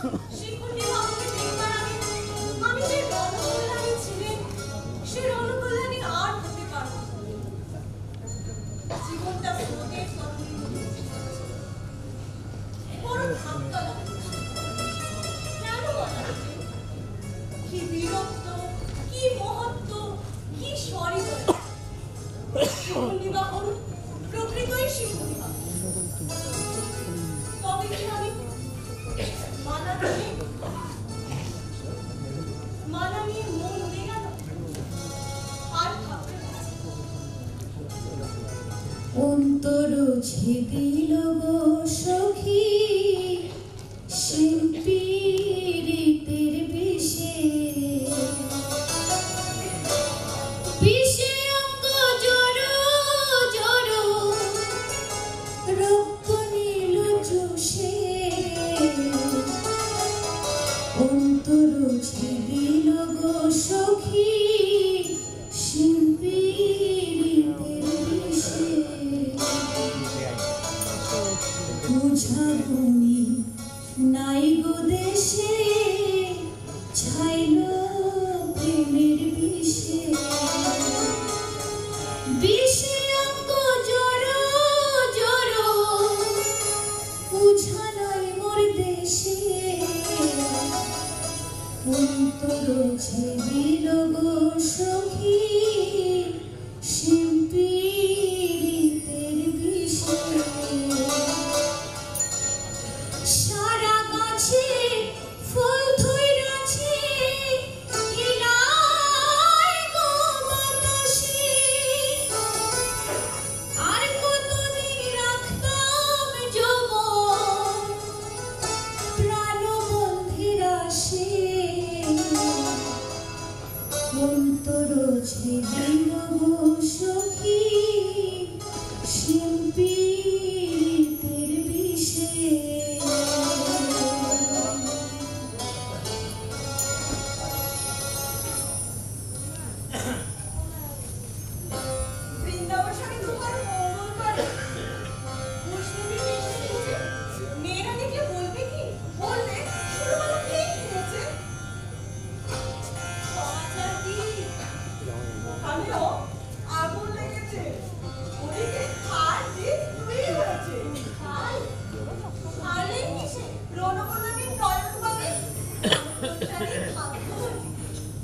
শিখুন্ডি বাবুকে দেখবার আগে আমি যে রণকল্যাণী ছিলেন সে রণকল্যাণী আর হতে পারব জীবনটা স্রোতের তরঙ্গে বড় ধাক্কা লাগছে কেন বলা কি বীরত্ব কি মহত্ব কি সহৃদয় শিখুন্ডি বাবুর প্রকৃতই শিখুন্ডি বাবু তবে কি আমি মানা নিয়ে মন উড়ে গেল আর ভাবতে অন্তর ছেদিল গো সখী শিল্পীরিতের বিষে বিষে অঙ্গ জড়ো জড়ো রক্ত নীল চুষে অন্তর ছেদিল গো সখী শিল্পীরিতের বিষে বুঝাবনি নাই গো দেশে ছাইল প্রেমের বিষে বিষে অঙ্গ জড়ো জড়ো বুঝা নাই মোর দেশে অন্তর ছেদিল গো সখী শিল্পীরিতের বিষে সারা গাছে ফুল ধইরাছে এলাই গো বাতাসে আর কতদিন রাখতাম যৌবন প্রাণবন্ধের আসে অন্তর ছেদিল গো সখী শিল্পীরিতের বিষে বৃন্দাবন স্বামী তোমার মঙ্গল করে বৈষ্ণবী বেশে এসেছে মেয়েরা দেখলে বলবে কি বলবে ছোটবেলা কে কিনেছে সমাচার কি ওখানেও আগুন লেগেছে ওদিকে খাল দিয়ে ধুয়ে হয়েছে খাল খালে কিসে রণকল্যাণীর নয়ন পাবে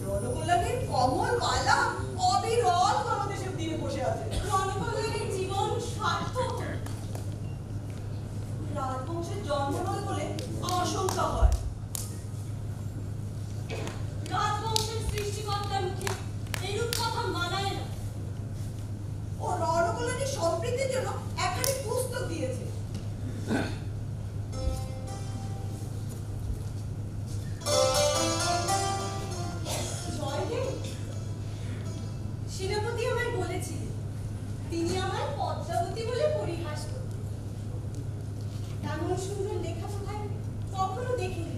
রণকল্যাণীর কমল মালা অবিরল গণদেশের দিয়ে বসে আছে রণকল্যাণীর জীবন সার্থক রাজবংশের জন্ম নয় বলে আশঙ্কা হয় রাজবংশের সৃষ্টিকর্তার মুখে এইরূপ কথা মানায় না ও রণকল্যাণীর সম্প্রীতির জন্য একখানি পুস্তক দিয়েছে জয়দেব সেনাপতি আমায় বলেছিলেন তিনি আমায় পদ্মাবতী বলে পরিহাস করতেন এমন সুন্দর লেখা কোথায় কখনো দেখিনি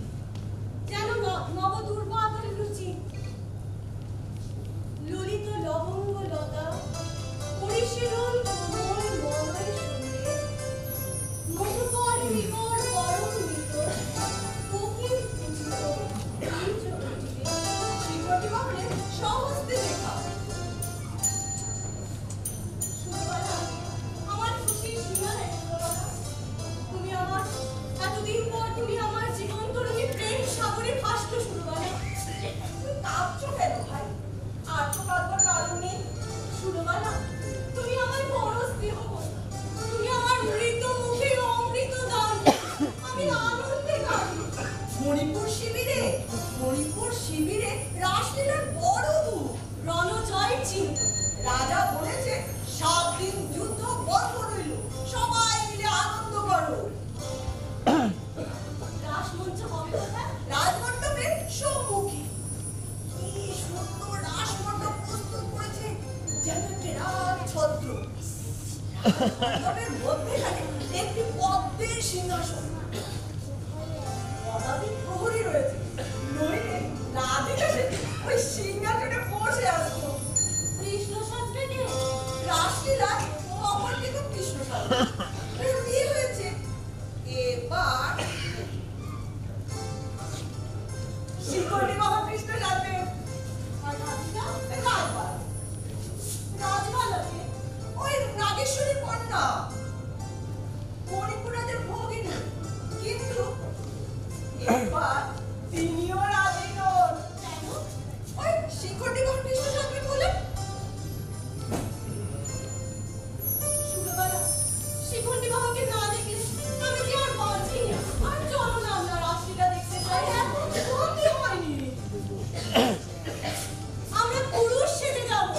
যেন নবদুর্বাদের রুচি ললিত লবঙ্গ লতা পরিশীলন কোমল মলয় সঙ্গে মধুকর বিকর গরম মৃত কোকিল পুজিত বীজ উঠিতে শিখটি বাবলে সহস্তে লেখা সুরবালা আমার খুশি সীমা নেই সুরবালা তুমি আমার এতদিন পর তুমি আমার জীবন তরুণী প্রেম সাগরে ভাসছো সুরবালা তুমি কাঁপছো কেন ভাই আর তো কাঁদবার কারণ নেই সুরবালা তুমি আমার বড় স্নেহ করো তুমি আমার মৃত মুখে অমৃত দান আমি আনন্দে কাঁদি মণিপুর শিবিরে রাসলীলার বড় দূর রণজয় চিহ্ন রাজা বলেছে 7 দিন যুদ্ধ বন্ধ রইল সবাই মিলে আনন্দ করো রাসমঞ্চ হবে কোথায় রাজমণ্ডপের সম্মুখে কি সুন্দর রাসমণ্ডপ প্রস্তুত করেছে যেন টেরার ছত্র রাজমণ্ডপের মধ্যেখানে একটি পদ্মের সিংহাসন পদাতিক প্রহরী রয়েছে নইলে রাধিকা ওই সিংহাসনে বসে আসতো কৃষ্ণ শাস্ত্রীকে রাসলীলা অপরদিক কৃষ্ণ শাস্ত্রী বিয়ে হয়েছে এবার তিনিও রাজি নন। কেন? ওই শিখর বিবাহ কৃষ্ণ জন্মে বলে সুরবালা, শিখর বিবাহকে না দেখে আমি কি আর বাঁচি না? আর চলো না আমরা রাত্রিটা দেখতে চাই। এখন সন্ধে হয়নি, আমরা পুরুষ সেজে যাবো।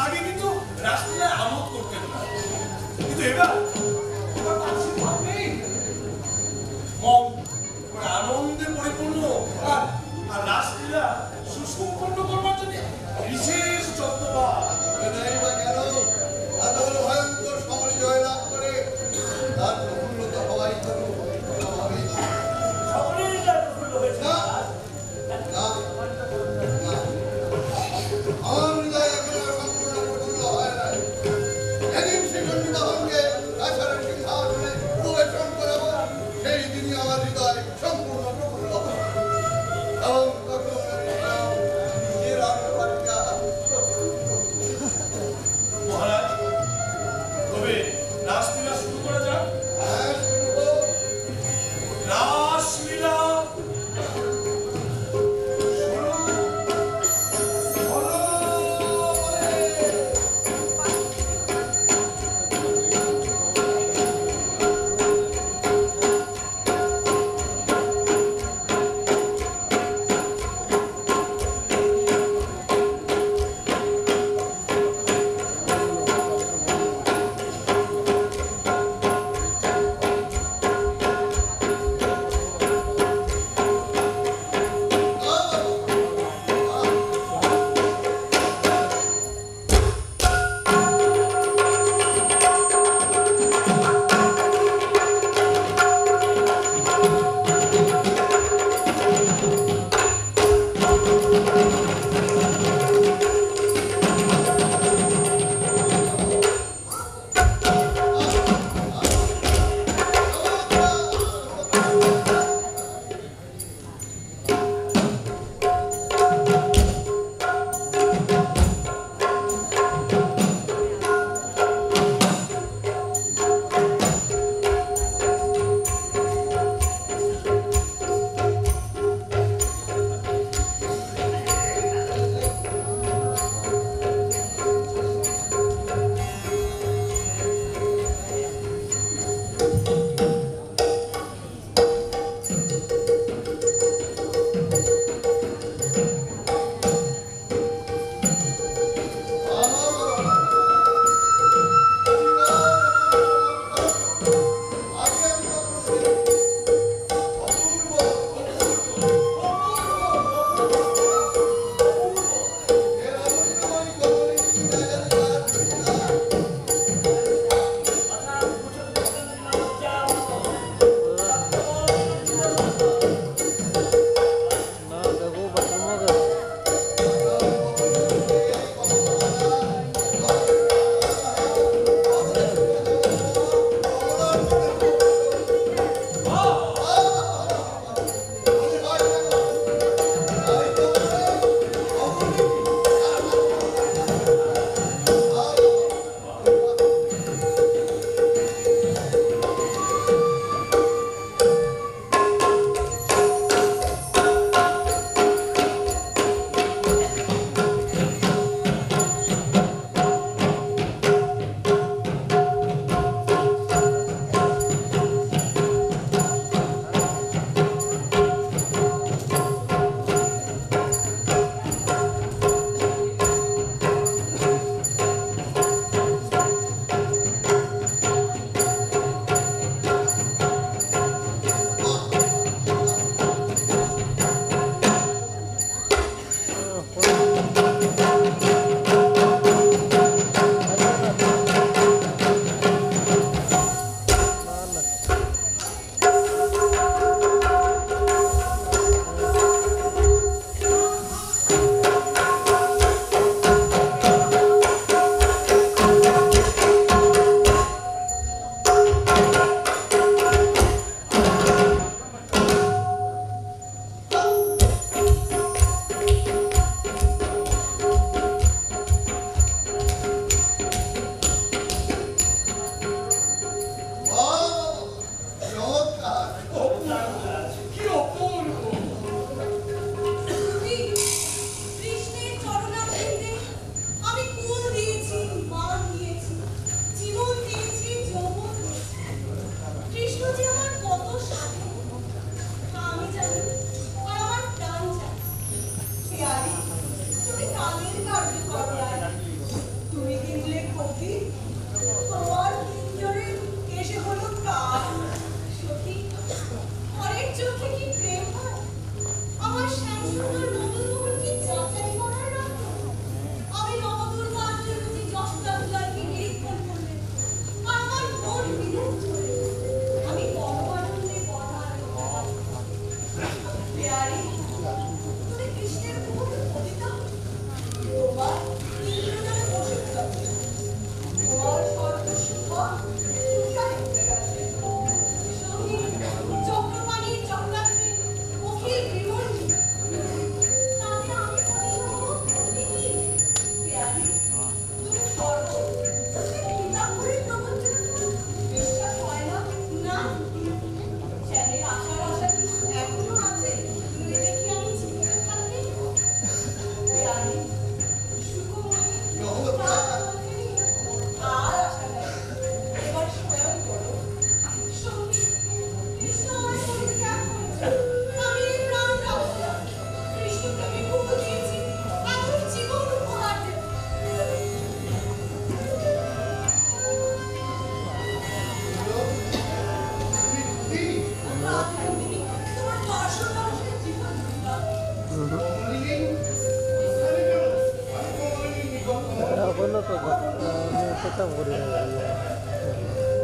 আগে কিন্তু রাস্তায় আমোদ করতেন না, কিন্তু এবার তার সে ভাব নেই। মন আনন্দে পরিপূর্ণ, আর রাস্তাটা সুসম্পন্ন করবার জন্য বিশেষ যত্নবান। কেন এত বড় ভয়ঙ্কর সমরে জয়লাভ করে তার প্রফুল্লতা হওয়াই তো স্বাভাবিক। সকলেই প্রফুল্ল হয়েছে। আমার হৃদয় এখনো সম্পূর্ণ প্রফুল্ল হয় নাই। যেদিন শিখর বিবাহকে রাজার সিংহাসনে প্রবেশন করাবো, সেই দিনই আমার হৃদয় সম্পূর্ণ প্রফুল্ল হবে। এবং তখন নিজের আত্মবালিকা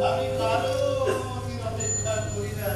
আমি কারো অপেক্ষা করি না।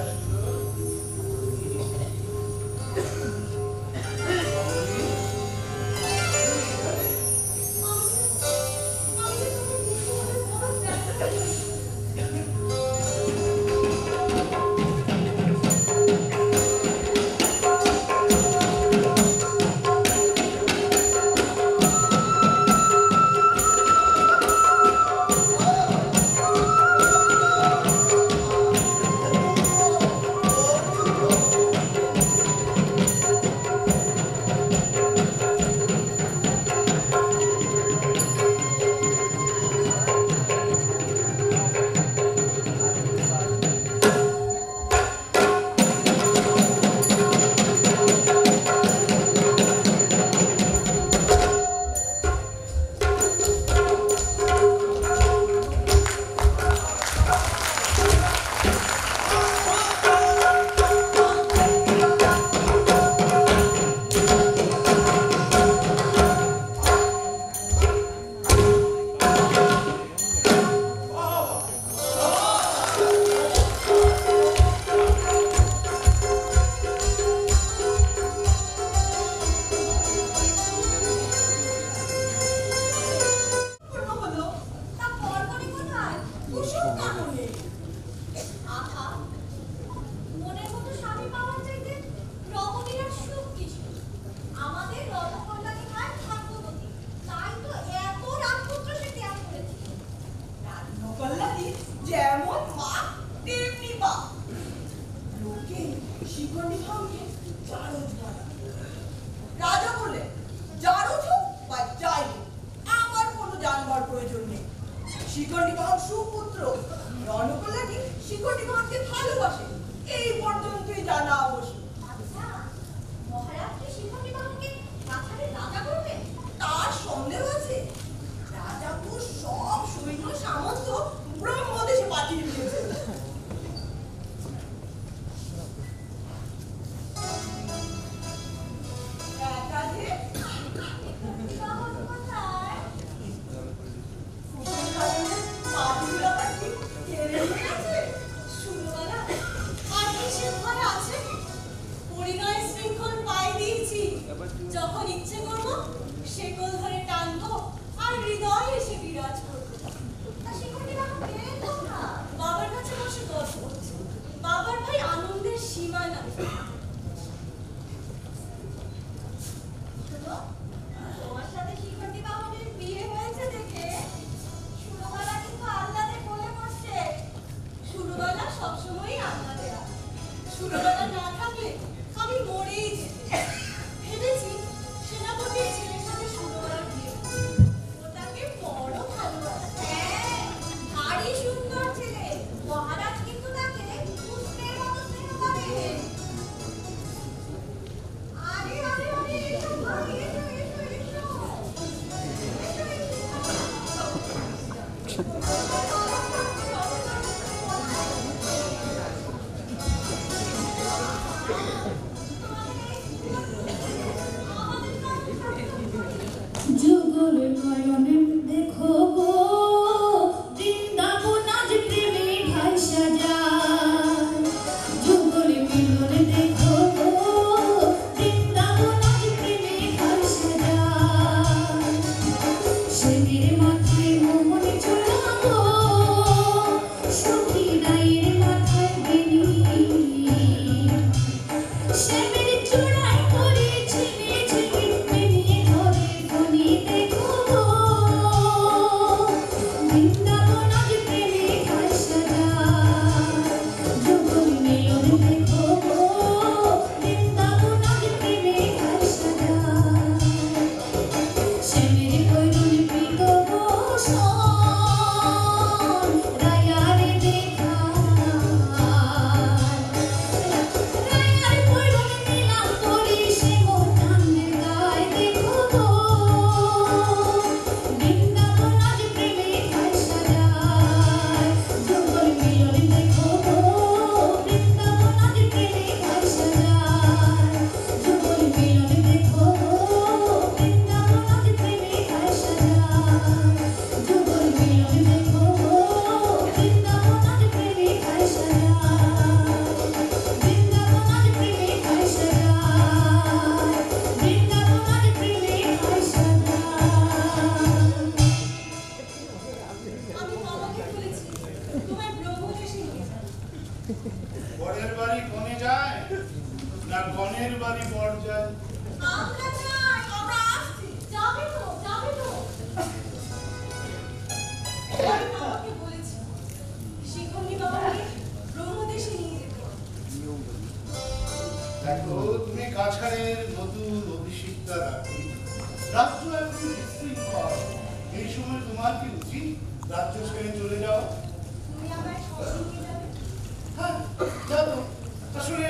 না গণের বাড়ি পর্যায়? আমরা যাই, আমরা আসছি। যাবে তো, যাবে তো। আমি বাবাকে বলেছি, শিখণ্ডী বাবাকে ব্রহ্মদেশে নিয়ে যেতে। দেখো, তুমি কাছাড়ের নতুন অভিষিক্তা রাখি, রাজ্য এখন বিশৃঙ্খল। এই সময় তোমার কি উচিত রাজ্য ছেড়ে চলে যাওয়া? তুমি আমায় সঙ্গে নিয়ে যাবে? হ্যাঁ, যাবো। আসলে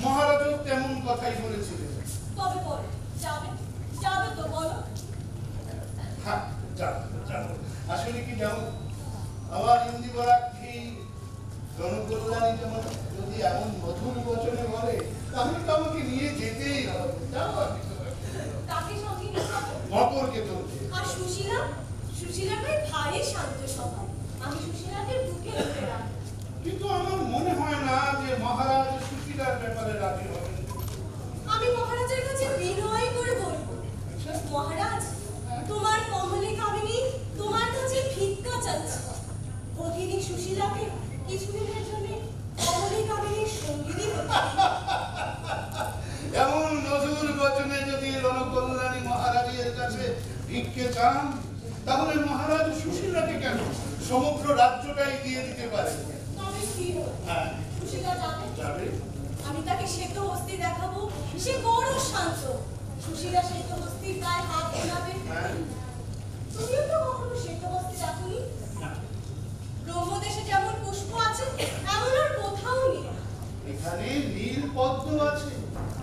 মহারাজও তেমন কথাই বলেছিলেন। তবে পরে যাবে, যাবে তো বলো। হ্যাঁ, যাবো যাবো। আসলে কি যাবো, আমার হিন্দি বরাক্ষী জনকল্যাণী যেমন যদি এমন মধুর বচনে বলে, তাহলে তো আমাকে নিয়ে যেতেই হবে। যাবো আর কি করে। তাকে সঙ্গে নিয়ে যাবে? মকরকে তুলছে। আর সুশীলা? সুশীলা প্রায় ভারী শান্ত স্বভাব। আমি সুশীলাকে বুকে ধরে রাখবো। কিন্তু আমার মনে হয় না যে মহারাজ সুশীলার ব্যাপারে রাজি হবেন। আমি মহারাজের কাছে বিনয় করে বলবো, মহারাজ, তোমার কমলে কামিনী তোমার কাছে ভিক্ষা চাচ্ছে। ভগিনী সুশীলাকে কিছুদিনের জন্য কমলে কামিনীর সঙ্গিনী হতে। এমন মধুর বচনে যদি রণকল্যাণী মহারাজের কাছে ভিক্ষে চান, তাহলে মহারাজ সুশীলাকে কেন সমগ্র রাজ্যটাই দিয়ে দিতে পারে। তবে কি হলো? হ্যাঁ, সুশীলা যাবে? যাবে। আমি তাকে শ্বেত হস্তি দেখাবো, সে বড় শান্ত। সুশীলা শ্বেত হস্তির গায়ে হাত বোলাবে। হ্যাঁ, তুমিও তো কখনো শ্বেত হস্তি দেখোনি। না, ব্রহ্মদেশে যেমন পুষ্প আছে এমন আর কোথাও নেই। এখানে নীল পদ্ম আছে।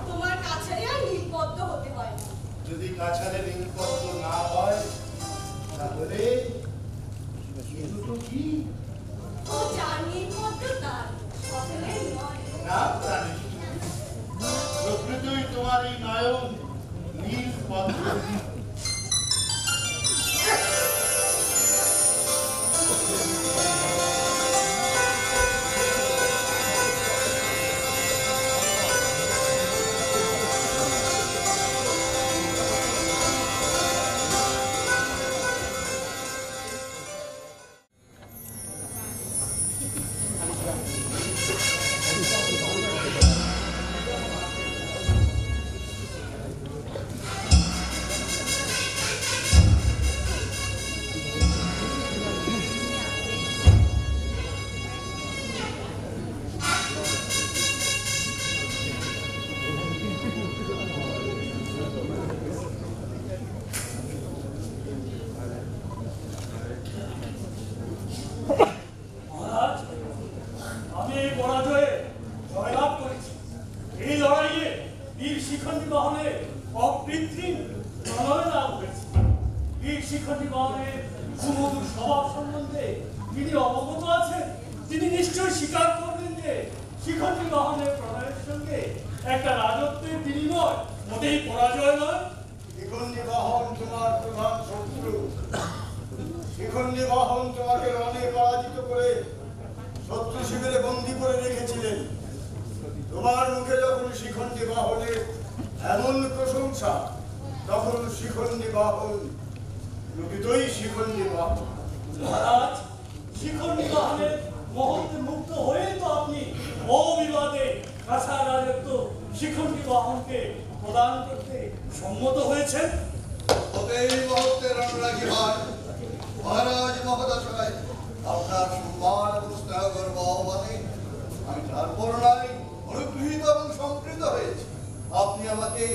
তোমার কাছারে আর নীলপদ্ম হতে হয় না। যদি কাছারে নীল পদ্ম না হয়, তাহলে এই দুটো কি? ও যার নীলপদ্ম তার, সকলের নয়। না প্রাণী, প্রকৃতই তোমার এই নয়ন নীল পদ্ম। মহারাজ, আমি এই পরাজয়ে জয়লাভ করেছি। এই লড়াইয়ে বীর শিখণ্ডী বাহনের অকৃত্রিম প্রণয় লাভ হয়েছে। বীর শিখণ্ডী বাহনের সুমধুর স্বভাব সম্বন্ধে তিনি অবগত আছেন। তিনি নিশ্চয়ই স্বীকার করবেন যে শিখণ্ডী বাহনের প্রণয়ের সঙ্গে একটা রাজত্বের বিনিময় মোটেই পরাজয় নয়। শিখণ্ডী বাহন তোমার প্রধান শত্রু। শিখণ্ডী বাহন তোমাকে রণে পরাজিত করে শত্রু শিবিরে বন্দী করে রেখেছিলেন। তোমার মুখে যখন শিখণ্ডী বাহনের এমন প্রশংসা, তখন শিখণ্ডী বাহন প্রকৃতই শিখণ্ডী বাহন। মহারাজ, শিখণ্ডী বাহনের মহত্বে মুক্ত হয়ে তো আপনি অবিবাদে কাছাড় রাজত্ব শিখণ্ডী বাহনকে প্রদান করতে সম্মত হয়েছেন। এই মুহূর্তে রণরাগী হয় মহারাজ মহোদয়, আপনার সম্মান এবং স্নেহ গর্ব অবমানে আমি তার বর্ণায় অনুগৃহীত এবং সম্পৃক্ত হয়েছি। আপনি আমাকে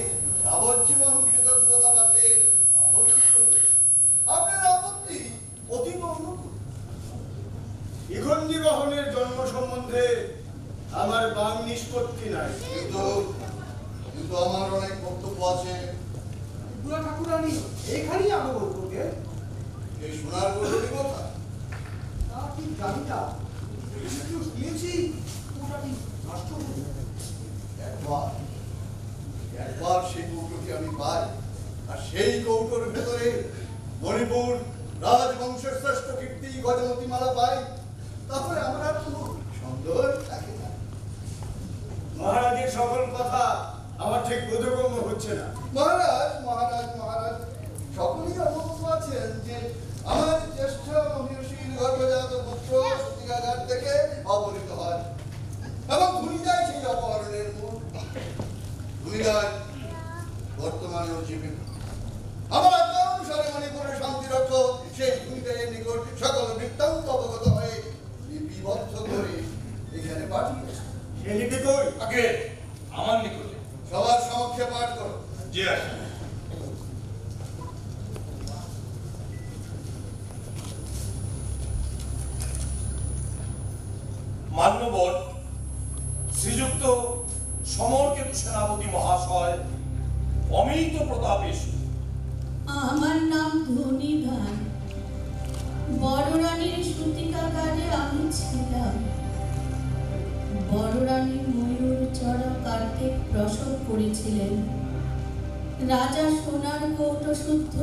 যাবজ্জীবন কৃতজ্ঞতা পাঠে আবদ্ধ করেছেন। আপনার আপত্তি অতীব অনুকূল। শিখণ্ডী বাহনের জন্ম সম্বন্ধে আমার বাং নিষ্পত্তি নাই, কিন্তু আমার অনেক বক্তব্য আছে। পুরা ঠাকুরানী এখানেই আগমন করবে। এই সোনার গরুটি কোথায়? তা ঠিক জানি না, একটু শুনেছি ওটাটি নষ্ট হয়ে যাবে। একবার সেই কৌটোটি আমি পাই, আর সেই কৌটোর ভেতরে মণিপুর রাজবংশের শ্রেষ্ঠ কীর্তি গজমতি মালা পাই, তারপরে আমার আর কোনো সন্দেহ থাকে না। মহারাজের সকল কথা আমার ঠিক বোধগম্য হচ্ছে না। মহারাজ মহারাজ মহারাজ সকলেই অবগত আছেন যে আমার জ্যেষ্ঠ মহিষীর গর্ভজাত পুত্র সতীকাগার থেকে অপহৃত হয় এবং ভুলে যায় সেই অপহরণের মূল। পৃথ্বীরাজ বর্তমানেও জীবিত। আমার আজ্ঞা অনুসারে মণিপুরের শান্তি রক্ষক সেই ভূমিকার নিকট সকল বৃত্তান্ত অবগত হয়ে লিপিবদ্ধ করে এখানে পাঠিয়েছে। সে লিপি কই? আগে আমার নিকটে। সবার সমক্ষে পাঠ করো। জি আসে। মান্যবর শ্রীযুক্ত সমরকেতু সেনাপতি মহাশয় অমিত প্রতাপেশ। আমার নাম ধনীধান। বড় রানীর সূতিকাগারে আমি ছিলাম। বড় রানী ময়ূর চড়া কার্তিক প্রসব করেছিলেন। রাজা সোনার কৌটো শুদ্ধ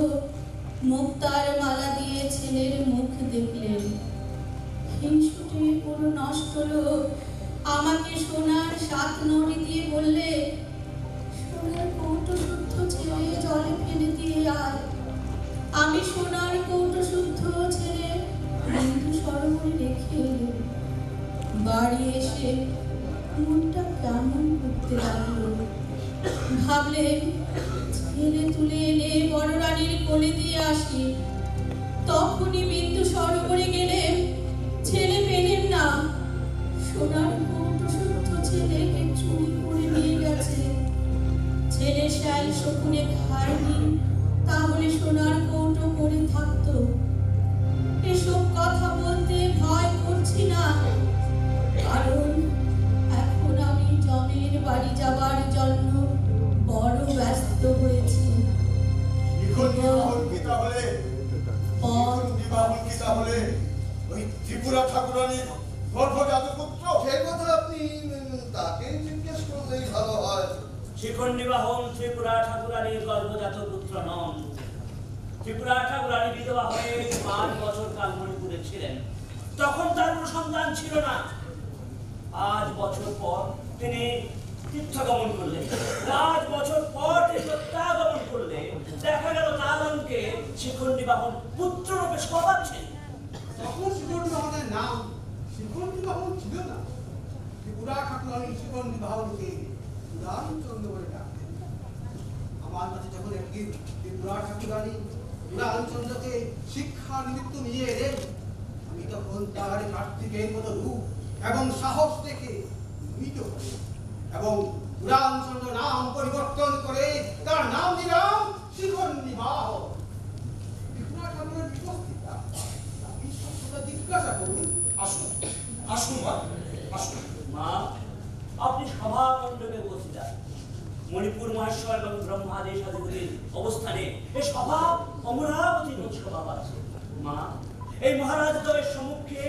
মুক্তার মালা দিয়ে ছেলের মুখ দেখলেন। হিংসুটে পুরো নষ্ট লোক আমাকে সোনার 7 নড়ি দিয়ে বললে, সোনার কৌটো শুদ্ধ ছেলে জলে ফেলে দিয়ে আয়। আমি সোনার কৌটো শুদ্ধ ছেলে বিন্দু সরোবরে রেখে এলাম। বাড়ি এসে মনটা কেমন করতে লাগলো। ভাবলেন ছেলে তুলে এনে বড় রানীর কোলে দিয়ে আসি। তখনই বিন্দু সরোবরে গেলেন, ছেলে পেলেন না। সোনার কৌটো শুদ্ধ ছেলেকে চুরি করে নিয়ে গেছে। ছেলে শ্যাল শকুনে খায়নি, তাহলে সোনার কৌটো করে থাকতো। এসব কথা বলতে ভয় করছি না, কারণ এখন আমি জমের বাড়ি যাবার জন্য বড় ব্যস্ত হয়েছি। ওই ত্রিপুরা ঠাকুরানীর গর্ভজাত পুত্র। সে কথা আপনি তাকে জিজ্ঞেস করলেই ভালো হয়। শিখণ্ডী বাহন ত্রিপুরা ঠাকুরানীর গর্ভজাত পুত্র নন। ত্রিপুরা ঠাকুরানী বিধবা হয়ে 5 বছর কাল মণিপুরে ছিলেন। তখন তার কোনো সন্তান ছিল না। 5 বছর পর তিনি তীর্থগমন করলেন। 5 বছর পর তিনি প্রত্যাগমন করলে দেখা গেল তালনকে শিখণ্ডী বাহন পুত্র রূপে শোভাচ্ছেন। তখন শিখণ্ডী বাহনের নাম শিখণ্ডী বাহন ছিল না। ত্রিপুরা ঠাকুরানী শিখণ্ডী বাহনকে উড়ানচন্দ্র বলে ডাকতেন। আমার কাছে যখন একদিন ত্রিপুরা ঠাকুরানী উড়ানচন্দ্রকে শিক্ষা নিমিত্ত নিয়ে এলেন, আমি তখন তার কার্তিকের মতো রূপ এবং সাহস দেখে মোহিত হই এবং উড়ানচন্দ্র নাম পরিবর্তন করে তার নাম দিলাম শিখণ্ডী বাহন। ত্রিপুরা ঠাকুরের বিপস্থিতা জিজ্ঞাসা করুন। আসুন আসুন মা, আসুন। মা, আপনি সভা মণ্ডপে উপস্থিত আছেন। মণিপুর মহেশ্বর এবং ব্রহ্মাদেশ আদিগুলির অবস্থানে এই সভা অমরাবতী সভা আছে। মা, এই মহারাজ দ্বয়ের সম্মুখে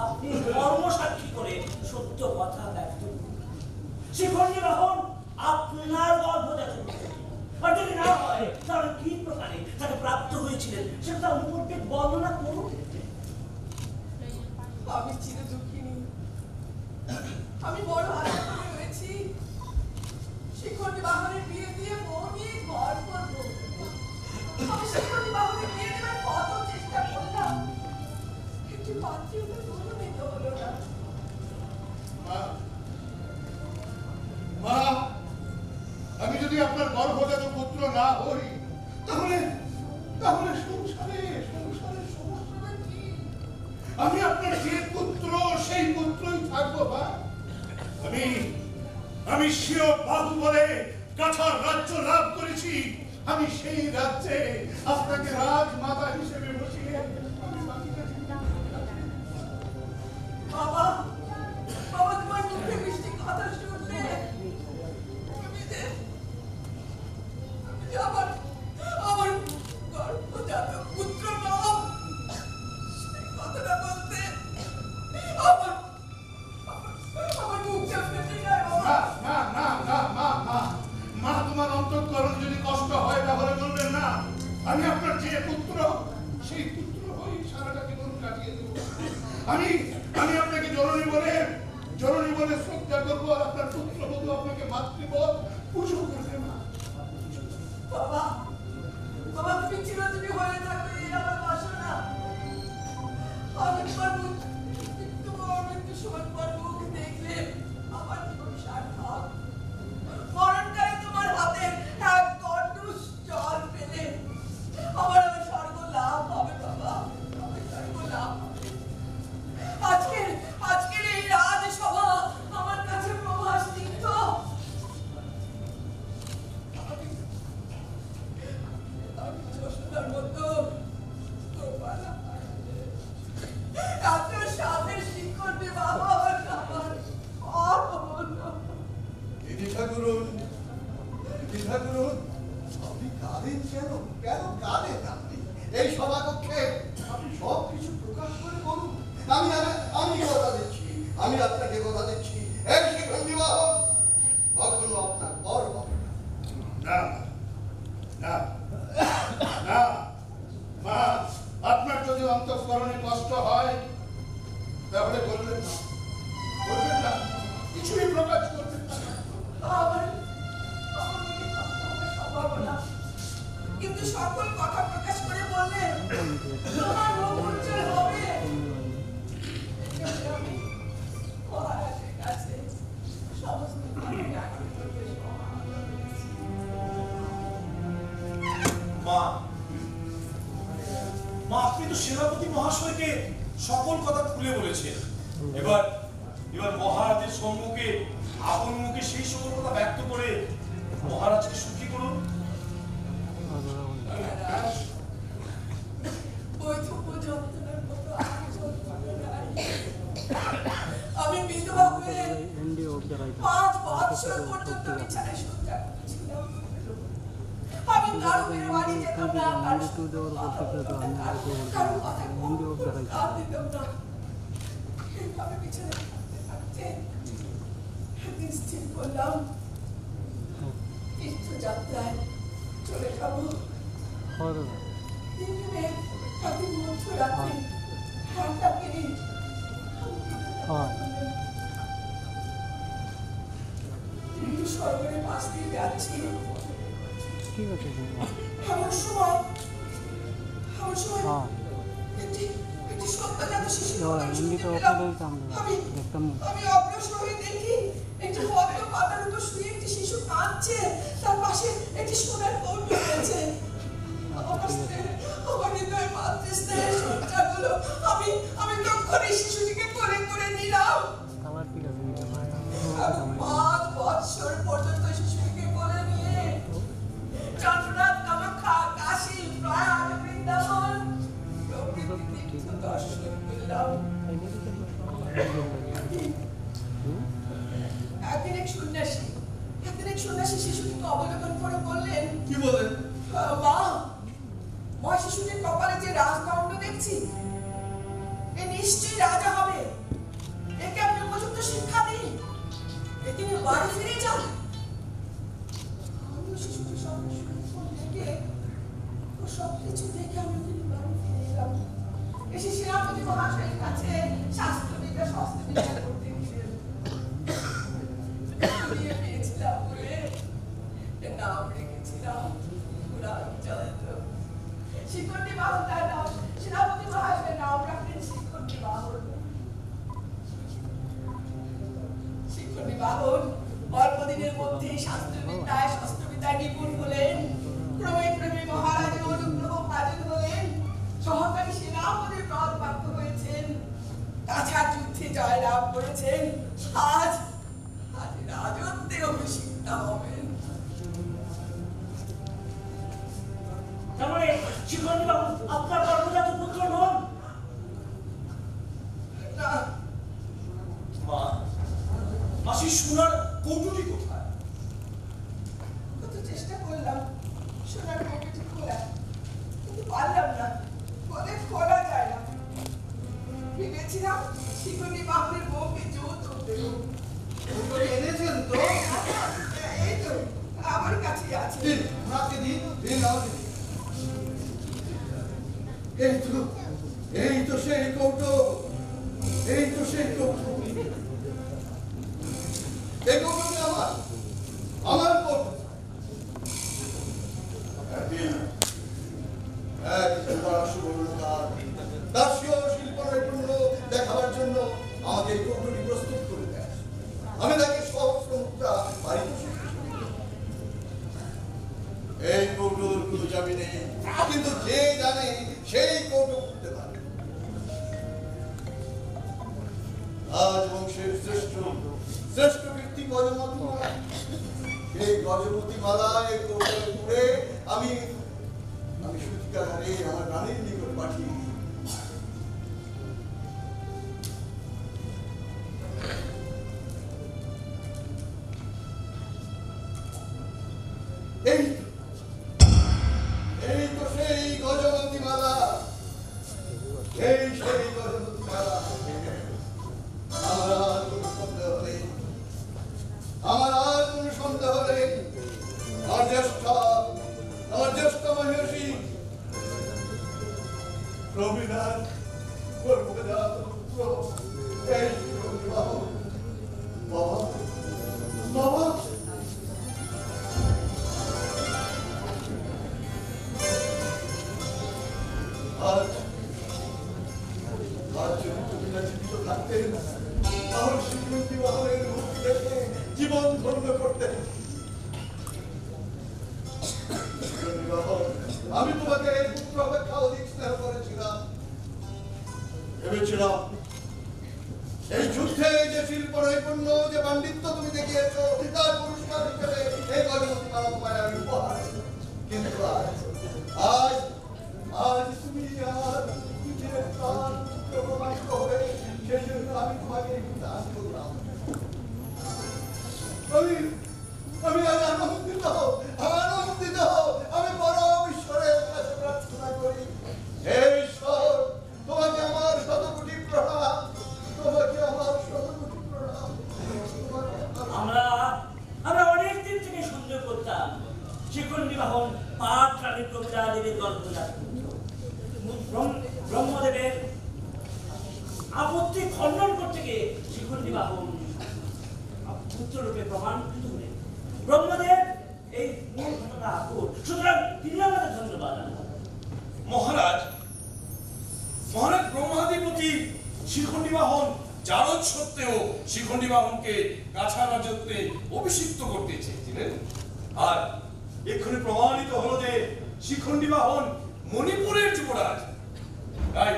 আপনি কর্মসাক্ষী করে সত্য কথা ব্যক্ত করুন। শিখণ্ডী বাহন আপনার গর্ভজাত পুত্র। আর যদি না হয় তাহলে কি প্রকারে তাকে প্রাপ্ত হয়েছিলেন সেটা অনুমতি বর্ণনা করুন। আমি চির দুঃখিনী। আমি বড় আশা রয়েছি শিখণ্ডী বাহনের বিয়ে দিয়ে বউ নিয়ে ঘর করবো। আমি শিখণ্ডী বাহনের বিয়ে দেবার কত চেষ্টা করলাম, একটি পাত্রীও তো মনোনীত হলো না। মা, আমি যদি আপনার গর্ভজাত পুত্র না হই তাহলে তাহলে সংসারের সমস্যাটা কি? আমি আপনার যে পুত্র সেই পুত্রই থাকবো। মা, আমি স্বীয় বাহু বলে কাছাড় রাজ্য লাভ করেছি। আমি সেই রাজ্যে আপনাকে রাজমাতা হিসেবে বসিয়ে বাবা, বাবা তোমার মুখে মিষ্টি কথা শুনলে আমার গর্ভজাত পুত্র নাম সেই কথাটা বলতে আমার মুখটা ফেটে যায়। বাবা, না না না মা, মা তোমার অন্তঃকরণ যদি কষ্ট হয় তাহলে বলবেন না। আমি আপনার যে পুত্র সেই পুত্র হই সারাটা জীবন কাটিয়ে দেব। আমি আপনাকে জননী বলে শ্রদ্ধা করবো, আর আপনার পুত্র বধূ আপনাকে মাতৃবৎ পুজো করবে। মা, বাবা, বাবা তুমি চিরজীবী হয়ে থাকবে, এই আমার বাসনা। আমি তোমার মৃত্যু সময় মুখ দেখলে আমার জীবন সার্থক। মরণকালে তোমার দ্বিধা করুন, আপনি কাঁদেন কেন? কেন কাঁদেন আপনি? এই সভাকক্ষে আপনি সব কিছু প্রকাশ করে বলুন। আমি কথা দিচ্ছি, আমি আপনাকে কথা দিচ্ছি, এই শিখন বিবাহ কখনো আপনার পর হবে না না না মা, আপনার যদি অন্তঃকরণে কষ্ট হয় তাহলে বলবেন না, বলবেন না, কিছুই প্রকাশ করবেন না। আমার মনে কষ্ট হওয়ার সম্ভাবনা, কিন্তু সকল কথা প্রকাশ করে বললে তোমার মুখ উজ্জ্বল হবে। আমি মহারাজের কাছে সমস্ত মা, আপনি তো সেনাপতি মহাশয়কে সকল কথা খুলে বলেছেন। এবার মহারাজের সম্মুখে আপন মুখে সেই সকল কথা ব্যক্ত করে মহারাজকে সুখী করুন। আমি বিধবা হয়ে 5 বছর পর্যন্ত বিছানায় শয্যা করেছিলাম। আমি কারো মেয়ের বাড়ি যেতাম না, কারো কথা দিতাম না। এইভাবে বিছানায় থাকতে থাকতে একদিন স্থির করলাম তীর্থযাত্রায় চলে যাবো। একদিন মধ্যরাত্রে একটা মিনিট সরকারের পাশ দিয়ে যাচ্ছি। এমন সময় একটি সদ্যজাত শিশু আমি অগ্রসর হয়ে দেখি একটি পদ্ম পাতার উপর শুয়ে একটি শিশু কাঁদছে, তার পাশে একটি সোনার কৌটো রয়েছে। আমার হৃদয় মাতৃস্নেহের সঞ্চারগুলো আমি তখনই শিশুটিকে কোলে করে নিলাম। 5 বছর পর্যন্ত শিশুটিকে কোলে নিয়ে চন্দ্রনাথ, কামাখ্যা, কাশী, প্রয়াগ, বৃন্দাবন প্রভৃতি তীর্থ দর্শন করলাম। একদিন এক সন্ন্যাসী শিশুটিকে অবলোকন করে বললেন, কি বলেন? মা, শিশুটির কপালে যে রাজদণ্ড দেখছি, এ নিশ্চয়ই রাজা হবে। একে আপনি উপযুক্ত শিক্ষা দিন, একে নিয়ে বাড়ি ফিরে যান। আমি শিশুটির সবকিছু দেখে আমি বাড়ি ফিরে এলাম। এসে সেনাপতি মহাশয়ের কাছে শাস্ত্রবিদ্যা শস্ত্রবিদ্যা করতে গেলেন। বিয়ে পেয়েছিলাম বলে নাম রেখেছিলাম পুরাণচন্দ্র। শিখণ্ডী বাহন তার নাম, সেনাপতি মহাশয়ের নাম রাখলেন শিখণ্ডী বাহন। শিখণ্ডী বাহন অল্প দিনের মধ্যেই শাস্ত্রবিদ্যায় শস্ত্রবিদ্যায় নিপুণ হলেন। ক্রমে ক্রমে মহারাজের অনুগ্রহ ভাজন হলেন, সহকারী সেনাপতির পদ প্রাপ্ত হয়েছেন, কাছাড় যুদ্ধে জয়লাভ করেছেন। আজ রাজত্বে অভিষিক্ত হবেন। তারপরে শিখণ্ডী বাবু আপনার কর্মজাত পুত্র নন? না। মাসি, সোনার কৌটোটি কোথায়? কত চেষ্টা করলাম সোনার কৌটোটি খোলা, কিন্তু পারলাম না। খোলা যায় না। ভেবেছিলাম শিখণ্ডী বাহনের বউকে যৌতুক দেব। এনেছেন তো? এই তো আমার কাছে আছে। দিন, ওনাকে দিন, আমাকে দিন। এই তো সেই কৌটো, এই কৌটোটি আমার কৌটো। দার্শীয় শিল্প নৈপুণ্য দেখাবার জন্য আমাকে এই কৌটোটি প্রস্তুত করে দেয়। আমি তাকে সহস্র মুদ্রা পারিতোষিক এই কৌটোর কোনো চাবি নেই, কিন্তু যে জানে সেই কৌটো করতে পারে। রাজবংশের শ্রেষ্ঠ কীর্তি গজমতি মালা, এই গজমতি মালা এই কৌটোয় পুরে আমি সূতিকাগারে আমার রানীর নিকট পাঠিয়ে দিই। এই তো সেই গজবতী মালা, এই সেই গজবতী মালা। আমার আর কোনো সন্দেহ নেই, আমার আর কোনো সন্দেহ নেই। আমার জ্যেষ্ঠ মহিষী রবিদাস গর্ভজাত পুত্র এই বিবাহ। বাবা, বাবা, আজ যদি তুমি না জীবিত থাকতেন, আমার শিশু বিবাহের মুখ দেখে জীবন ধন্য করতেন। আমি তোমাকে পুত্র অপেক্ষা অধিক স্নেহ করেছিলাম, ভেবেছিলাম এই যুদ্ধে যে শিল্প নৈপুণ্য, যে পাণ্ডিত্য তুমি দেখিয়েছ, তার পুরস্কার হিসেবে এই গজবতী মালা তোমায় আমি উপহার দেব। কিন্তু আজ আজ তুমি আর নিজের প্রাণ প্রমাণিত হয়ে সেই জন্য আমি তোমাকে একটু দান করলাম। আমি আজ আনন্দিত, আনন্দিত। আমি পরম ঈশ্বরের কাছে প্রার্থনা করি, হে ঈশ্বর, তোমাকে আমার শতকোটি প্রণাম, তোমাকে আমার শতকোটি প্রণাম। আমরা অনেক দিন থেকে সন্দেহ করতাম শিখণ্ডী বাহন পাটরানী প্রমিলা দেবীর গর্ভজাত পুত্র। ব্রহ্মদেবের আপত্তি খণ্ডন করতে গিয়ে শিখণ্ডী বাহন পুত্ররূপে প্রমাণিত হলেন। ব্রহ্মদেব এই মূল ঘটনা আপন, সুতরাং তিনি আমাদের ধন্যবাদ। মহারাজ, মহারাজ ব্রহ্মাধিপতি শিখণ্ডী বাহন জারদ সত্ত্বেও শিখণ্ডী বাহনকে কাছা রাজত্বে অভিষিক্ত করতে চেয়েছিলেন। আর এক্ষুনি প্রমাণিত হলো যে শিখণ্ডী বাহন মণিপুরের যুবরাজ। তাই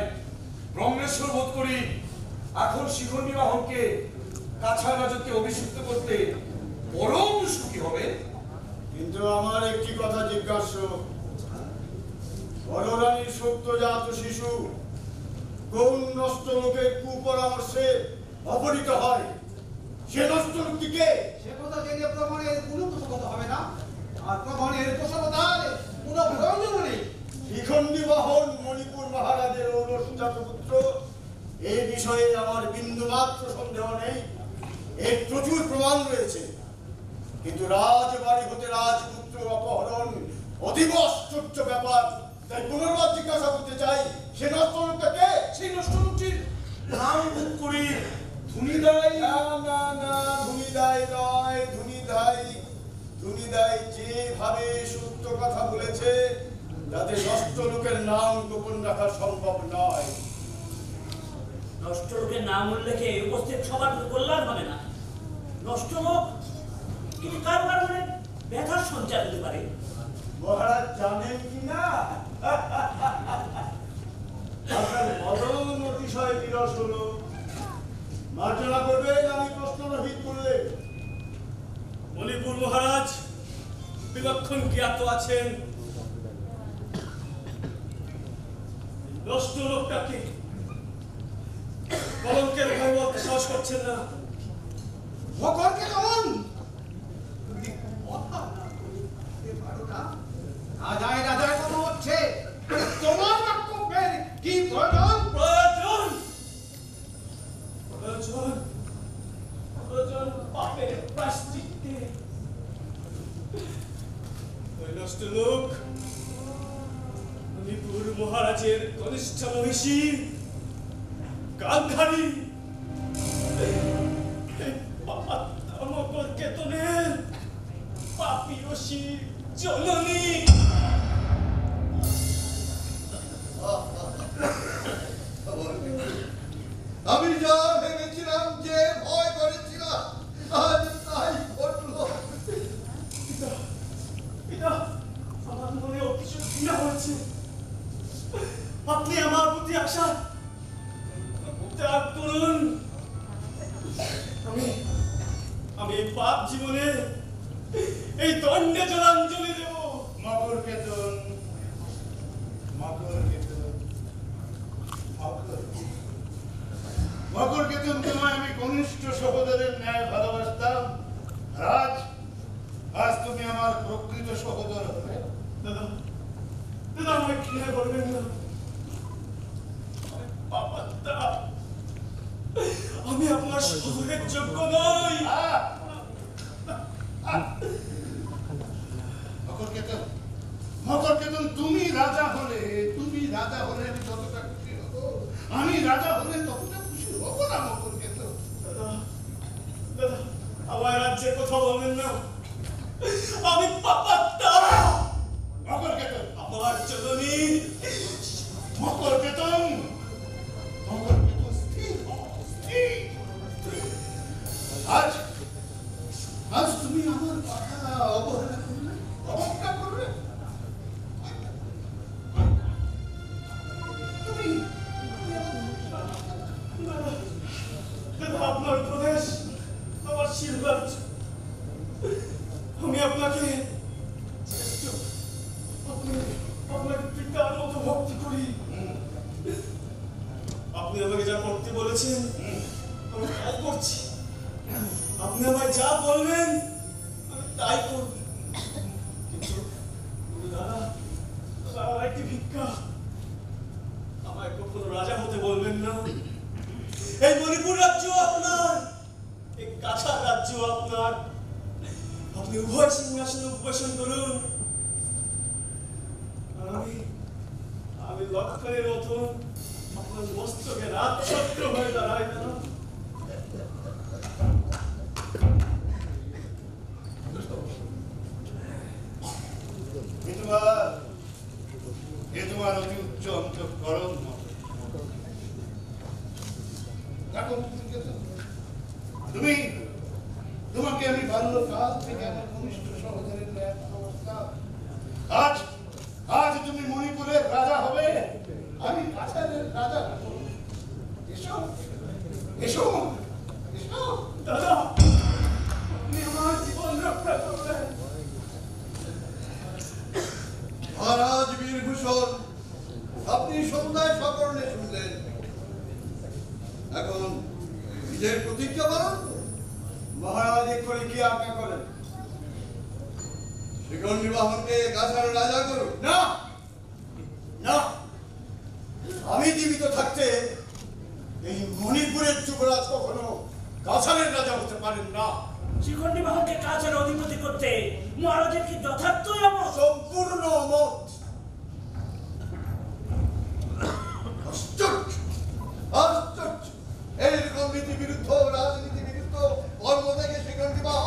ব্রহ্মেশ্বর বোধ করি এখন শিখণ্ডী বাহনকে কাছা রাজত্বে অভিষিক্ত করতে পরম সুখী হবে। কিন্তু আমার একটি কথা জিজ্ঞাস্য, বড়রানীর সদ্যজাত শিশু কোন নষ্ট লোকের কুপরামর্শে অপহৃত হয়, সে নষ্ট লোকটিকে? সে কথা জেনে প্রমাণের কোনো প্রসঙ্গতা হবে না, আর প্রমাণের প্রসঙ্গতার কোনো প্রয়োজন নেই। শিখণ্ডী বাহন মণিপুর মহারাজের ঔরসজাত পুত্র, এই বিষয়ে আমার বিন্দুমাত্র সন্দেহ নেই। এর প্রচুর প্রমাণ রয়েছে। কিন্তু রাজবাড়ি হতে রাজপুত্র অপহরণ অতীব আশ্চর্য ব্যাপার। তাই পুনর্বার জিজ্ঞাসা করতে চাই, সে নষ্ট লোকটাকে? সেই নষ্ট লোকটির নাম বোধ করি ধুনিদাই। না না না, ধুনিদাই নয়, ধুনিদাই যেভাবে সত্য কথা বলেছে তাতে নষ্ট লোকের নাম গোপন রাখা সম্ভব নয়। নষ্ট লোকের নাম উল্লেখে উপস্থিত সবার কল্যাণ হবে না। নষ্ট লোক কিন্তু কার কারণে ব্যথার সঞ্চার হতে পারে। মহারাজ জানেন কি না? আপনার মদন অতিশয় বিরস হলো। মার্জনা করবেন আমি প্রশ্ন রহিত করলে। মণিপুর মহারাজ বিলক্ষণ জ্ঞাত আছেন। নষ্ট লোকটাকে কলঙ্কের ভয় বলতে সাহস করছেন না। ভগবানকে কেমন কথা না বলতে পারো না? রাজায় রাজায় কথা হচ্ছে, তোমার বক্তব্যের কি প্রয়োজন? প্রয়োজন পাপের প্রায়শ্চিত্তে। ওই নষ্ট লোক মণিপুর মহারাজের কনিষ্ঠ মহিষী গান্ধারী, মকর কেতনের পাপীয়সী জননী। আমি যা ভেবেছিলাম, যে ভয় করেছিলাম, আজ তাই ঘটলো। পিতা, আমার মনে অতিশয় ঘৃণা হয়েছে। আপনি আমার প্রতি আশা ত্যাগ করুন। আমি এই পাপ জীবনে এই দণ্ডে জলাঞ্জলি দেব। মকর কেতন, মকর কেতন, মকর কেতন, তোমায় আমি কনিষ্ঠ সহোদরের ন্যায় ভালোবাসতাম। আজ তুমি আমার প্রকৃত সহোদর হবে। দাদা দাদা আমায় ঘৃণা করবেন না। আমি আপনার সহোদরের যোগ্য নই। মকরকেতন, তুমি রাজা হলে আমি যতটা খুশি হব, আমি রাজা হলে ততটা খুশি হব না মকরকেতন। দাদা দাদা আমার রাজ্যের কথা বলবেন না। আমি পাপাত্তা। মকরকেতন, আমার জননী। মকরকেতন, স্থির হও, স্থির। আজ তুমি আমার কথা অবহেলা করলে, অবজ্ঞা করলে। আপনার উপদেশ আমার শিরদার। আমি আপনাকে আপনাকে পিতার মতো ভক্তি করি। আপনি আমাকে যা করতে বলেছেন আমি তাই করছি। আপনি আমায় যা বলবেন আমি তাই করব। কিন্তু দাদা দাদা একটি ভিক্ষা, আমায় কখনো রাজা হতে বলবেন না। এই মণিপুর রাজ্য আপনার, এই কাছাড় রাজ্য আপনার। আপনি উভয় সিংহাসনে উপবেশন করুন। আমি লক্ষণের মতন আপনার মস্তকে রাজছত্র হয়ে দাঁড়াই না। তোমার অতি উচ্চ অন্তঃকরণ। তোমাকে আমি বাল্যকাল থেকে আমার ঘনিষ্ঠ সহোদরের ন্যায় ভালোবাসতাম। আজ তুমি মণিপুরের রাজা হবে, আমি কাছাড়ের রাজা হব। এসো এসো এসো। দাদা আপনি আমার জীবন রক্ষা করবেন। মহারাজ বীরভূষণ, আপনি সন্ধ্যায় সকর্ণে শুনলেন। এখন নিজের প্রতিজ্ঞা পালন। মহারাজ এক্ষুনি কি আজ্ঞা করেন? শিখন বিবাহকে কাছাড় রাজা করুন। না না, আমি জীবিত থাকতে এই মণিপুরের যুবরাজ কখনো কাছাড়ের রাজা হতে পারেন না। শিখণ্ডী বাহনকে কাছাড় অধিপতি করতে মহারাজের কি যথার্থই আমার সম্পূর্ণ অমত। আশ্চর্য আশ্চর্য! এইরকম নীতি বিরুদ্ধ, রাজনীতি বিরুদ্ধ কর্ম থেকে শিখন বিবাহ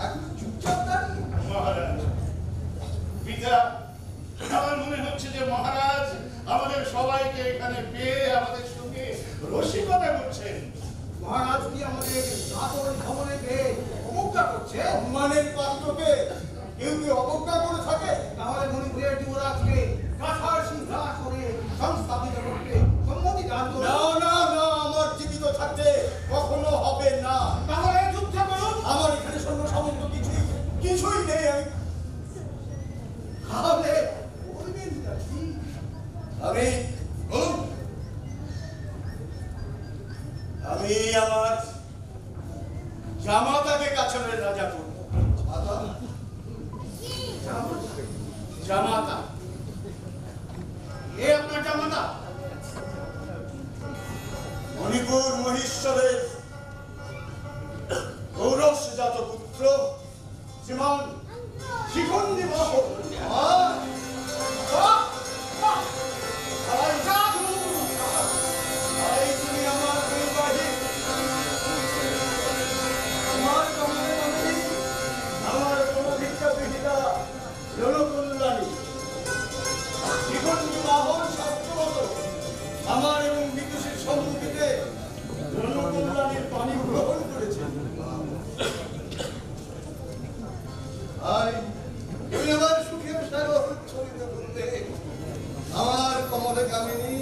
এখন চুপচাপ দাঁড়িয়ে। মহারাজ, পিতা, আমার মনে হচ্ছে যে মহারাজ আমাদের সবাইকে এখানে পেয়ে আমাদের সঙ্গে রসিকতা করছেন। মহারাজ কি আমাদের দাদর ভবনে পেয়ে অবজ্ঞা করছে? সম্মানের পাত্রকে কেউ কি অবজ্ঞা করে থাকে? তাহলে মণিপুরের যুবরাজকে কাছাড় সিংহাসনে সংস্থাপিত করতে সম্মতি দান করুন। না না না, আমার জীবিত থাকতে কখনো হবে না। তাহলে যুদ্ধ করুন। আমার এখানে সৈন্য সামন্ত কিছুই নেই। তাহলে করবেন কি? আমি আমার জামাতাকে কাছাড়ের রাজা করব। জামাতা? এ আপনার জামাতা? মণিপুর মহেশ্বরের গৌরবজাত পুত্র শ্রীমান শিখণ্ডী বাহন। তুমি আমার নির্বাহী, আমার কমলানী, আমার প্রমোদিতা বিহিতা জনকল্যাণী। শিখণ্ডী বাহন শাস্ত্রমত আমার এবং বিদুষীর সম্মুখীতে জনকল্যাণের পানি গ্রহণ করেছে। তুমি আমার সুখের সাগর উচ্ছ্বলিত করলে, আমার কমলে কামিনী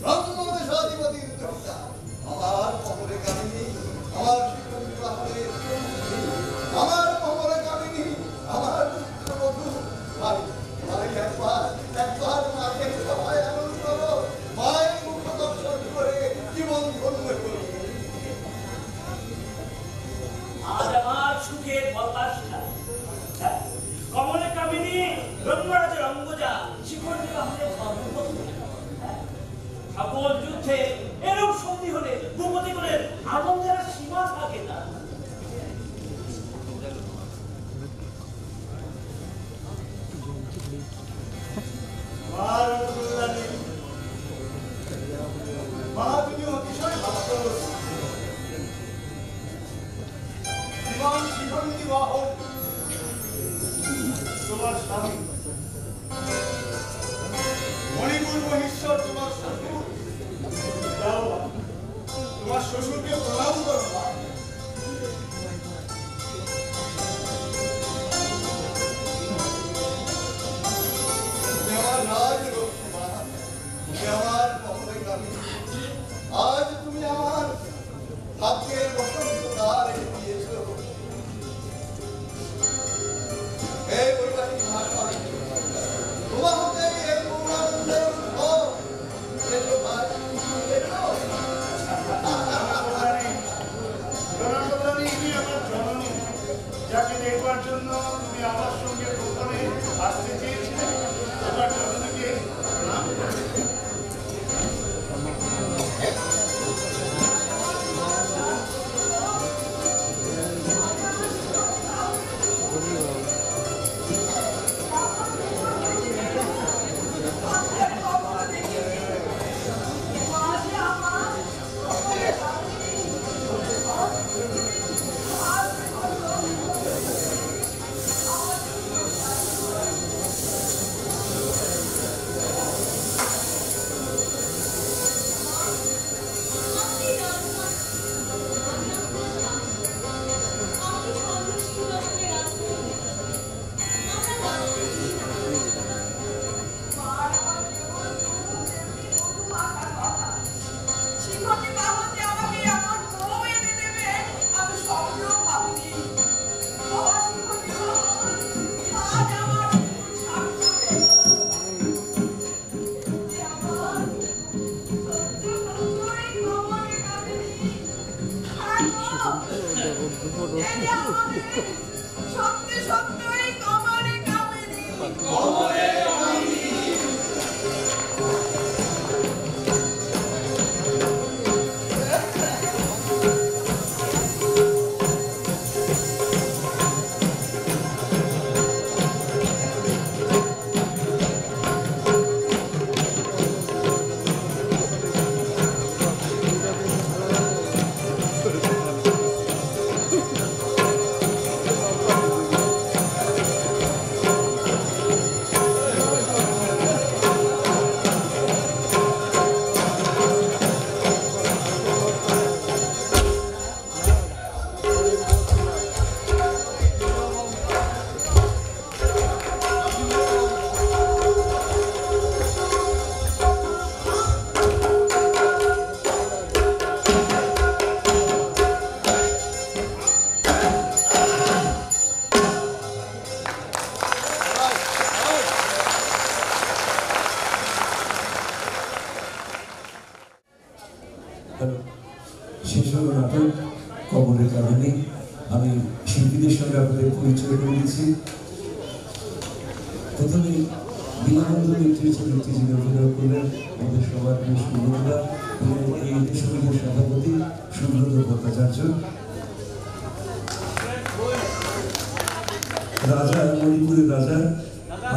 ব্রহ্মদেশাধিপতির কবিতা, আমার কমলে কামিনী, আমার শিখণ্ডী বাহনের সঙ্গী, আমার কমলে কামিনী, আমার পুত্রবধূ। ভাই ভাই, একবার মাকে সবাই এমন করো, মায়ের মুখ দর্শন করে জীবন ধন্য করো। আজ আমার সুখের প্রকাশটা তোমার স্বামী। মণিপুর মহেশ্বর তোমার শ্বশুর। যাও মা, তোমার শ্বশুরকে প্রণাম করো মা। আজ তুমি আমার ভাগ্যের বসন্ত দ্বার এনে দিয়েছ। এই বৈবাহিক ভাষা তোমার হতে এই পূর্ণানন্দের উৎসব। এসো ভাই, এসো। জনকল্যাণী, ইনি আমার জননী, যাকে দেখবার জন্য তুমি আমার সঙ্গে গোপনে আসতে চেয়েছিলে। আমার জননীকে প্রণাম করো। সত্যি সত্যই কমরে কামিনী। শেষ হলো নাটক কবরের কারণে। আমি শিল্পীদের সঙ্গে আপনাদের পরিচয় করে দিচ্ছি। প্রথমে দীনবন্ধু মিত্রের চরিত্রে যিনি অভিনয় করলেন আমাদের সবার প্রিয় সুব্রতদা, এই সমিতির সভাপতি সুব্রত ভট্টাচার্য। রাজা, মণিপুরের রাজা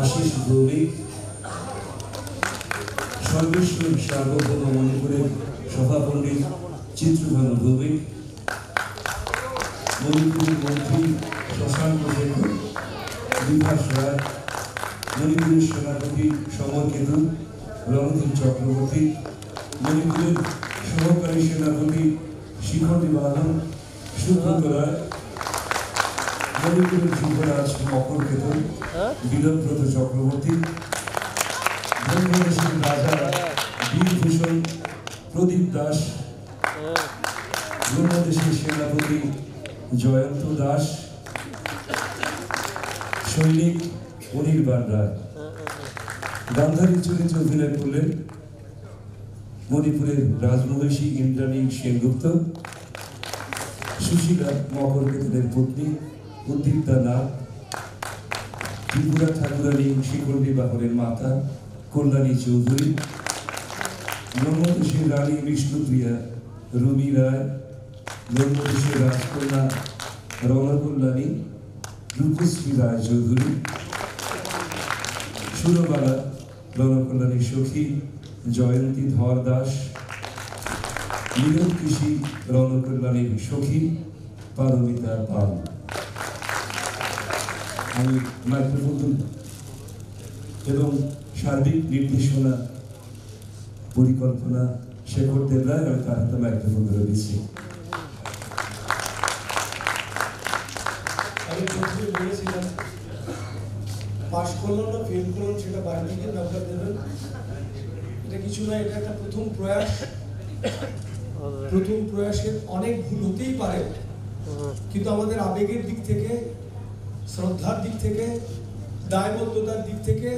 আশিস ভৌমিক, সর্বেশ্বর সার্বভৌম মণিপুরের সভাপণ্ডিত চিত্রভানু ভৌমিক, মণিপুরের মন্ত্রী শশাঙ্ক শেখর, বিভাস রায়, মণিপুরের সেনাপতি সমর কেতু, রণধীর চক্রবর্তী, মণিপুরের সহকারী সেনাপতি শিখণ্ডী বাহন সুব্রত রায়, মণিপুরের যুবরাজ মকর কেতু, বিলব্রত চক্রবর্তী, ব্রহ্মদেশের রাজা বীরভূষণ প্রদীপ দাস, ব্রহ্মদেশের সেনাপতি জয়ন্ত দাস, সৈনিক অনির্বাণ রায়। গান্ধারীর চরিত্রে অভিনয় করলেন মণিপুরের রাজমহিষী ইন্দ্রাণী সেনগুপ্ত, সুশীলা মকর কেতুনের পত্নী উদ্দীপ্তা নাগ, ত্রিপুরা ঠাকুরানী শিখণ্ডী বাহনের মাতা কল্যাণী চৌধুরী, ব্রহ্মদেশের রানী বিষ্ণুপ্রিয়া রুমি রায়, ব্রহ্মদেশের রাজকন্যা রণকল্যাণী রূপশ্রী রায় চৌধুরী, সুরবালা রণকল্যাণীর সখী জয়ন্তী ধর দাস, নীরব কৃষি রণকল্যাণীর সখী পারমিতা পাল। আমি মাইক্রোফোন তুলব এবং সার্বিক নির্দেশনা পরিকল্পনা শেখর দেবরায় আমি তার হাতে মাইক্রোফোন ধরে দিচ্ছি। আমি প্রথমে বলেছিলাম পাশ করলাম না ফেল করলাম সেটা বাইরে থেকে ব্যাপার দেবেন, এটা কিছু না, এটা একটা প্রথম প্রয়াস। প্রথম প্রয়াসের অনেক ভুল হতেই পারে, কিন্তু আমাদের আবেগের দিক থেকে, শ্রদ্ধার দিক থেকে, দায়বদ্ধতার দিক থেকে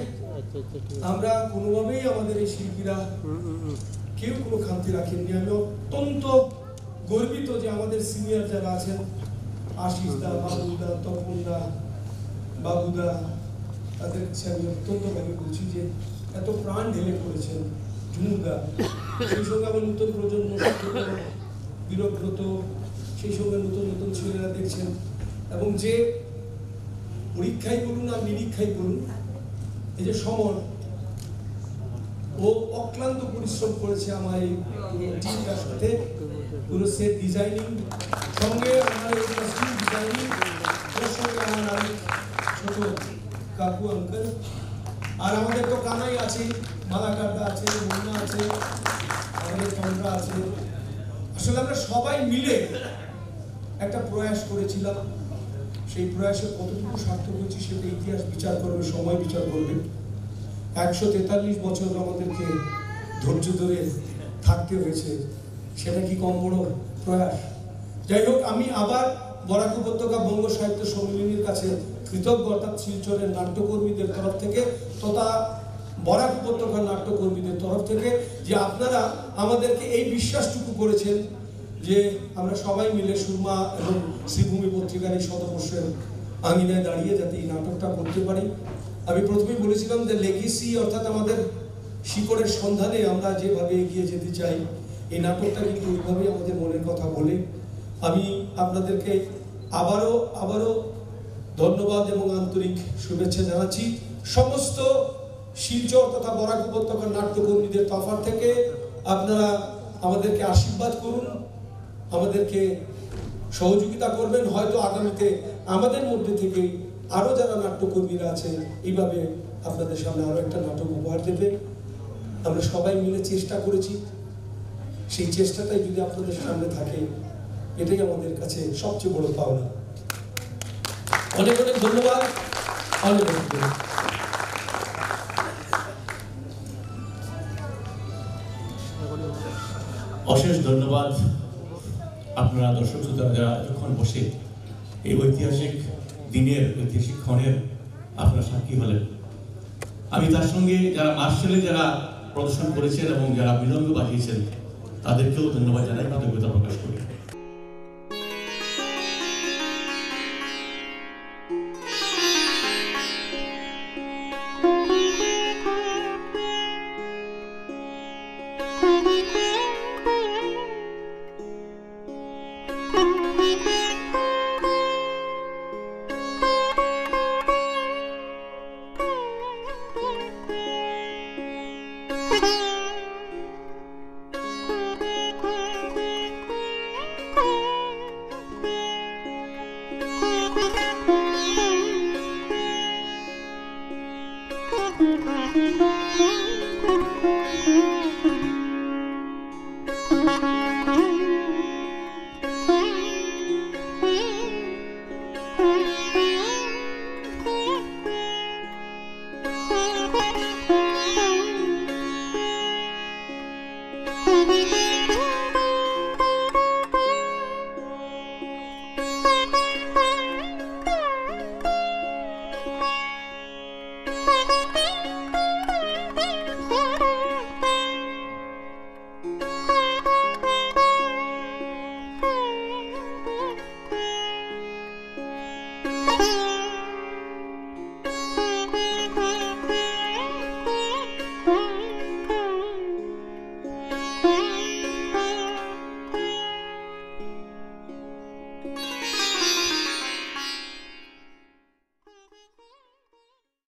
আমরা কোনোভাবেই আমাদের এই শিল্পীরা কেউ কোনো খামতি রাখেননি। আমি অত্যন্ত গর্বিত যে আমাদের সিনিয়র যারা আছেন, আশিস দা, বাবুদা, তপনদা, বাবুদা, তাদের কাছে আমি অত্যন্ত ভাবে বলছি যে এত প্রাণ ঢেলে করেছেন। ঝুমুদা, সেই সঙ্গে আমার নতুন প্রজন্ম বীরব্রত, সেই সঙ্গে নতুন নতুন ছেলেরা দেখছেন, এবং যে পরীক্ষাই বলুন আর নিরীক্ষাই বলুন, এই যে সমর, ও অক্লান্ত পরিশ্রম করেছে আমার এই টিমটার সাথে, পুরো সেট ডিজাইনিং সঙ্গে আমার এই কস্টিউম ডিজাইনিং, ওর সঙ্গে আমার আরেক ছোট কাকু আঙ্কেল, আর আমাদের তো কানাই আছে, মালাকারদা আছে, মুন্না আছে, আমাদের চন্দ্রা আছে। আসলে আমরা সবাই মিলে একটা প্রয়াস করেছিলাম। সেই প্রয়াসে কতটুকু সার্থক হয়েছে সেটা ইতিহাস বিচার করবে, সময় বিচার করবে। 143 বছর আমাদেরকে ধৈর্য ধরে থাকতে হয়েছে, সেটা কি কম বড় প্রয়াস? যাই হোক, আমি আবার বরাক উপত্যকা বঙ্গ সাহিত্য সম্মিলনীর কাছে কৃতজ্ঞ, অর্থাৎ শিলচরের নাট্যকর্মীদের তরফ থেকে তথা বরাক উপত্যকার নাট্যকর্মীদের তরফ থেকে, যে আপনারা আমাদেরকে এই বিশ্বাসটুকু করেছেন যে আমরা সবাই মিলে সুরমা এবং শ্রীভূমি পত্রিকার এই শতবর্ষের আঙিনায় দাঁড়িয়ে যাতে এই নাটকটা করতে পারি। আমি প্রথমেই বলেছিলাম যে লেগেসি, অর্থাৎ আমাদের শিকড়ের সন্ধানে আমরা যেভাবে এগিয়ে যেতে চাই, এই নাটকটা কিন্তু ওইভাবেই আমাদের মনের কথা বলে। আমি আপনাদেরকে আবারও ধন্যবাদ এবং আন্তরিক শুভেচ্ছা জানাচ্ছি। সমস্ত শিলচর তথা বরাক উপত্যকার নাট্যকর্মীদের তরফ থেকে আপনারা আমাদেরকে আশীর্বাদ করুন, আমাদেরকে সহযোগিতা করবেন। হয়তো আগামীতে আমাদের মধ্যে থেকে আরো যারা নাট্যকর্মীরা আছেন এইভাবে আপনাদের সামনে আরো একটা নাটক উপহার দেবে। আমরা সবাই মিলে চেষ্টা করেছি, সেই চেষ্টাটাই যদি আপনাদের সামনে থাকে, এটাই আমাদের কাছে সবচেয়ে বড় পাওনা। অনেক অনেক ধন্যবাদ, অনেক অনেক ধন্যবাদ। অশেষ ধন্যবাদ। আপনারা দর্শক শ্রোতারা যারা এতক্ষণ বসে এই ঐতিহাসিক দিনের, ঐতিহাসিক ক্ষণের আপনারা সাক্ষী হলেন। আমি তার সঙ্গে যারা মার্শালে যারা প্রদর্শন করেছেন এবং যারা মৃদঙ্গ বাজিয়েছেন তাদেরকেও ধন্যবাদ জানাই, কৃতজ্ঞতা প্রকাশ করি। Thank you.